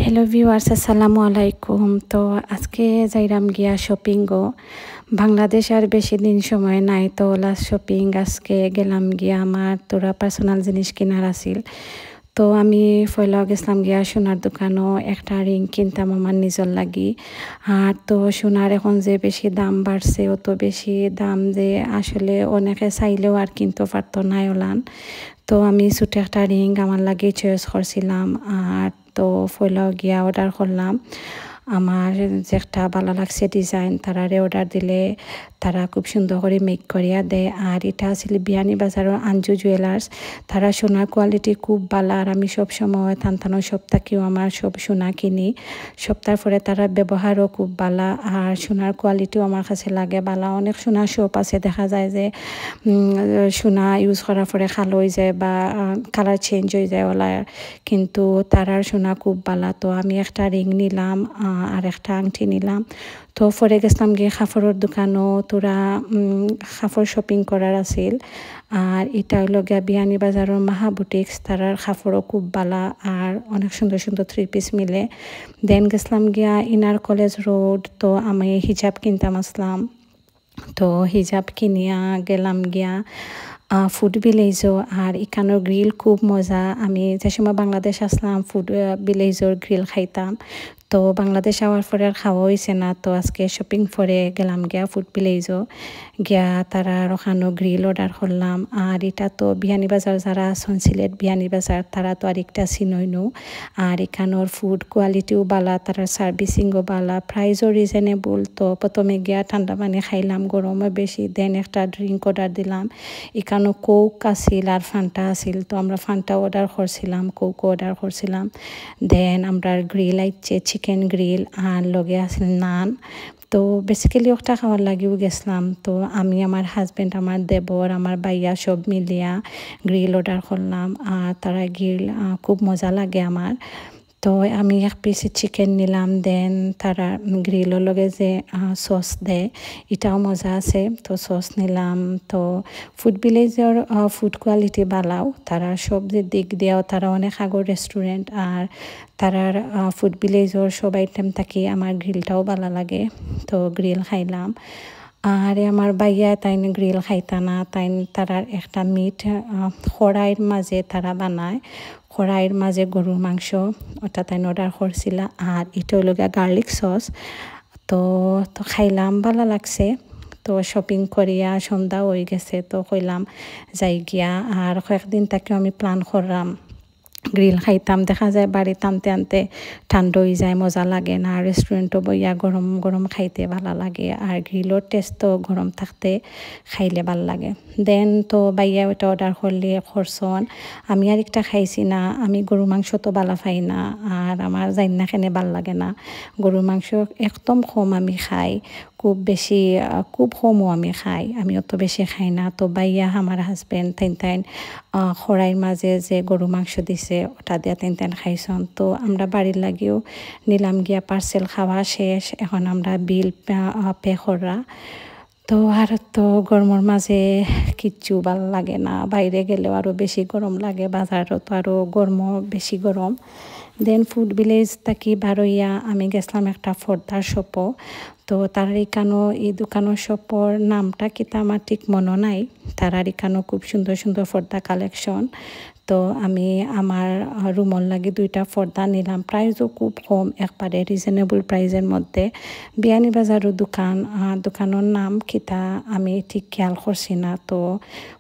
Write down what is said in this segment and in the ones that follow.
Hello viewers, আসসালামু আলাইকুম। তো আজকে যাইরাম গিয়া শপিং গো। বাংলাদেশ আর বেশি দিন সময় নাই, তো লাস্ট শপিং আজকে গেলাম গিয়া। আমার তোরা পার্সোনাল জিনিস কিনার আছিল, তো আমি ফয়লাও গেছিলাম গিয়া সোনার দোকানও একটা রিং কিনতাম আমার নিজের লাগি। আর তো সোনার এখন যে বেশি দাম বাড়ছে, অত বেশি দাম যে আসলে অনেকে চাইলেও আর কিনতে পারতো না ওলান। তো আমি ছোটো একটা রিং আমার লাগে চয়েস করছিলাম, আর তো ফয়লাও গিয়া অর্ডার করলাম। আমার যে একটা ভালো লাগছে ডিজাইন, তারারে অর্ডার দিলে তারা খুব সুন্দর করে মেক করিয়া দেয়। আর এটা আসলে বিয়ানি বাজারের আঞ্জু জুয়েলার্স, তারা সোনার কোয়ালিটি খুব ভালো। আর আমি সব সময় থানথানো সপ্তাহেও আমার সব সোনা কিনি, সপ্তাহ পরে তারা ব্যবহারও খুব ভালো। আর সোনার কোয়ালিটিও আমার কাছে লাগে ভালো। অনেক সোনার শপ আছে, দেখা যায় যে সোনা ইউজ করার পরে খালো হয়ে যায় বা কালার চেঞ্জ হয়ে যায় ওলা, কিন্তু তারার সোনা খুব ভালো। তো আমি একটা রিং নিলাম আর একটা আংটি নিলাম। তো পরে গেছিলাম গিয়ে কাপড়ের দোকানও, তোরা কাপড় শপিং করার আছিল। আর এটা হইল গিয়া বিয়ানি বাজারের মাহা বুটিক্স, তারার কাপড়ও খুব ভালো আর অনেক সুন্দর সুন্দর থ্রি পিস মিলে। দেন গেছিলাম গিয়া ইনার কলেজ রোড, তো আমি হিজাব কিনতাম আসলাম। তো হিজাব কিনিয়া গেলাম গিয়া ফুড ভিলেজও। আর এখানের গ্রিল খুব মজা। আমি যে সময় বাংলাদেশ আসলাম ফুড ভিলেজর গ্রিল খাইতাম, তো বাংলাদেশ আওয়ার পরে আর খাওয়া হয়েছে না। তো আজকে শপিং করে গেলাম গিয়া ফুড ভিলেজও গিয়া, তারা ওখানো গ্রিল অর্ডার করলাম। আর এটা তো বিয়ানি বাজার যারা আসন সিলেট বিয়ানি বাজার, তারা তো আরেকটা চিনইনো। আর এখানোর ফুড কোয়ালিটিও ভালো, তারা সার্ভিসিংও ভালো, প্রাইসও রিজনেবল। তো প্রথমে গিয়া ঠান্ডা পানি খাইলাম, গরমও বেশি। দেন একটা ড্রিঙ্ক অর্ডার দিলাম। এখানেও কোক আসিল আর ফান্টা আসিল, তো আমরা ফান্টা অর্ডার করছিলাম, কোকও অর্ডার করছিলাম। দেন আমরা গ্রিল আইছে, চিকেন গ্রিল আর লগে আসিল নান। তো বেসিক্যালি একটা খাওয়ার লাগেও গেছিলাম। তো আমি, আমার হাজব্যান্ড, আমার দেবর, আমার ভাইয়া সব মিলিয়া গ্রিল অর্ডার করলাম। আর তারা গ্রিল খুব মজা লাগে আমার। তো আমি এক পিস চিকেন নিলাম। দেন তারা গ্রিলের লগে যে সস দেয়, এটাও মজা আছে, তো সস নিলাম। তো ফুড ভিলেজের ফুড কোয়ালিটি ভালো, তারা সব দিক দিয়েও তারা অনেক আগর রেস্টুরেন্ট। আর তারার ফুড ভিলেজের সব আইটেম থাকি আমার গ্রিলটাও ভালো লাগে, তো গ্রিল খাইলাম। আর আমার বাইয়া তাই গ্রিল খাইতা না, তাই তারার একটা মিট খড়াইয়ের মাঝে তারা বানায়, খড়াইয়ের মাঝে গরুর মাংস, ওটা তাই অর্ডার করছিল। আর এটা হলো গার্লিক সস। তো তো খাইলাম, ভালো লাগছে। তো শপিং করিয়া সন্ধ্যা হয়ে গেছে, তো কইলাম যাই গিয়া। আর কয়েকদিন তাকেও আমি প্ল্যান করলাম গ্রিল খাইতাম। দেখা যায় বাড়ি টানতে আনতে ঠান্ডা হয়ে যায়, মজা লাগে না। রেস্টুরেন্টও বইয়া গরম গরম খাইতে ভালো লাগে, আর গ্রিলের টেস্টও গরম থাকতে খাইলে ভালো লাগে। দেন তো বাইয়া ওটা অর্ডার করছন। আমি আর একটা খাইছি না, আমি গরু মাংস তো ভালো পাই না, আর আমার জানি না কেন ভাল লাগে না। গরুর মাংস একদম কম আমি খাই, খুব বেশি খুব কমও আমি খাই, আমি অত বেশি খাই না। তো বাইয়া আমার হাজব্যান্ড তাইন খড়াইয়ের মাঝে যে গরু মাংস দিছে ওটা দিয়া তাইন খাইছন। তো আমরা বাড়ির লাগেও নিলাম গিয়া, পার্সেল খাওয়া শেষ, এখন আমরা বিল পে করা। তো আর তো গরমের মাঝে কিচ্ছু ভালো লাগে না, বাইরে গেলেও আরও বেশি গরম লাগে, বাজারও তো আরও গরমও বেশি গরম। দেন ফুড ভিলেজ থাকি বারইয়া আমি গেছিলাম একটা ফর্দার শপও। তো তার এখানেও এই দোকানের শপর নামটা কিতা আমার ঠিক মনে নাই। তারার এখানেও খুব সুন্দর সুন্দর ফর্দা কালেকশন। তো আমি আমার রুমর লাগে দুইটা ফর্দা নিলাম, প্রাইসও খুব কম, একবারে রিজনেবল প্রাইসের মধ্যে। বিয়ানি বাজারের দোকান, দোকানের নাম কিতা আমি ঠিক খেয়াল করছি না। তো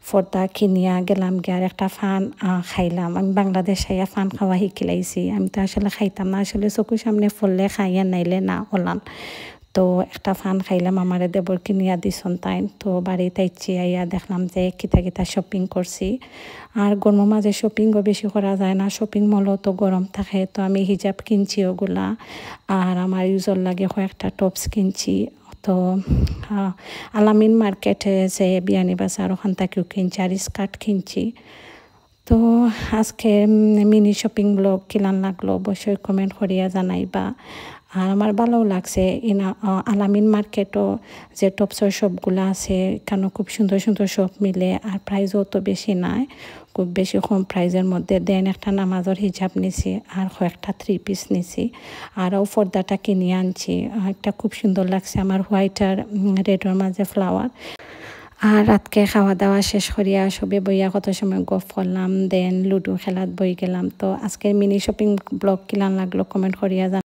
ফর্দা কিনিয়া গেলাম গিয়ে, আর একটা ফান খাইলাম। আমি বাংলাদেশ আইয়া ফান খাওয়া শিখিলাইছি, আমি তো আসলে খাইতাম না, আসলে চকুর সামনে ফললে খাইয়া নাইলে না ওলান। তো একটা ফান খাইলাম, আমারে দেবর কিনিয়া দিছন তাইন। তো বাড়িতে আইছি, আইয়া দেখলাম যে কিতা কিতা শপিং করছি। আর গরমের মাঝে শপিংও বেশি করা যায় না, শপিং মলও তো গরম থাকে। তো আমি হিজাব কিনছি ওগুলা, আর আমার ইউজর লাগে কয়েকটা টপস কিনছি। তো আলামিন মার্কেটে যে বিয়ানি বাজার, ওখান থেকেও কিনছি, আর স্কার্ট কিনছি। তো আজকে মিনি শপিং ব্লগ কিলান লাগলো অবশ্যই কমেন্ট করিয়া জানাইবা। আর আমার ভালোও লাগছে ইনা আলামিন মার্কেটও যে টপসের শপগুলো আছে, এখানেও খুব সুন্দর সুন্দর শপ মিলে, আর প্রাইসও তো বেশি নাই, খুব বেশি কম প্রাইজের মধ্যে। দেন একটা নামাজের হিজাব নিছি আর কয়েকটা 3 পিস নিছি আরও পর্দাটা কিনে আনছি। একটা খুব সুন্দর লাগছে আমার, হোয়াইট আর রেডের মাঝে ফ্লাওয়ার। আর রাতকে খাওয়া দাওয়া শেষ করিয়া সবে বইয়া কত সময় গফ করলাম, দেন লুডো খেলাত বই গেলাম। তো আজকের মিনি শপিং ব্লগ কিলান লাগলো কমেন্ট করিয়া